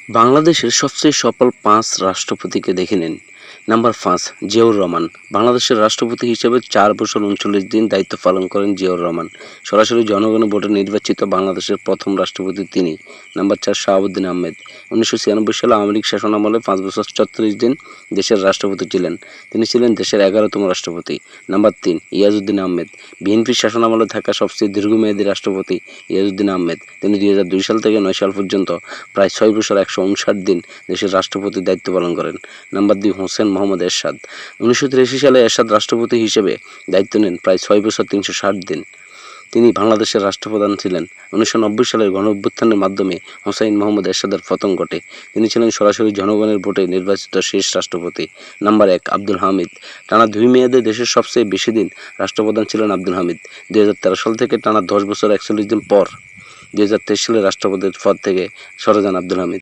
বাংলাদেশের সবচেয়ে সফল ৫ রাষ্ট্রপতিকে দেখে নিন। নাম্বার ৫, জিয়াউর রহমান। বাংলাদেশের রাষ্ট্রপতি হিসেবে ৪ বছর ৩৯ দিন দায়িত্ব পালন করেন জিয়াউর রহমান। সরাসরি জনগণের ভোটে নির্বাচিত বাংলাদেশের প্রথম রাষ্ট্রপতি তিনি। নাম্বার ৪, শাহাবুদ্দিন আহমেদ। ১৯৯৬ সালে আওয়ামী লীগ শাসনামলে ৫ বছর ৩৬ দিন দেশের রাষ্ট্রপতি ছিলেন। তিনি ছিলেন দেশের ১১তম রাষ্ট্রপতি। নাম্বার ৩, ইয়াজউদ্দিন আহমেদ। বিএনপির শাসনামলে থাকা সবচেয়ে দীর্ঘমেয়াদী রাষ্ট্রপতি ইয়াজউদ্দিন আহমেদ। তিনি ২০০২ সাল থেকে ৯ সাল পর্যন্ত প্রায় ৬ বছর ১৫৯ দিন দেশের রাষ্ট্রপতির দায়িত্ব পালন করেন। নাম্বার ২, হোসেন মোহাম্মদ এরশাদ। ১৯৮৩ সালে এরশাদ রাষ্ট্রপতি হিসেবে দায়িত্ব নেন প্রায় ৬ বছর ৩৬০ দিন। তিনি বাংলাদেশের রাষ্ট্রপ্রধান ছিলেন। ১৯৯০ সালের গণঅভ্যুত্থানের মাধ্যমে হোসেন মোহাম্মদ এরশাদের পতন ঘটে। তিনি ছিলেন সরাসরি জনগণের ভোটে নির্বাচিত শেষ রাষ্ট্রপতি। নাম্বার ১, আব্দুল হামিদ। টানা ২ মেয়াদে দেশের সবচেয়ে বেশি দিন রাষ্ট্রপ্রধান ছিলেন আব্দুল হামিদ। ২০১৩ সাল থেকে টানা ১০ বছর ৪১ দিন পর ২০২৩ সালে রাষ্ট্রপতির পদ থেকে সরে যান আব্দুল হামিদ।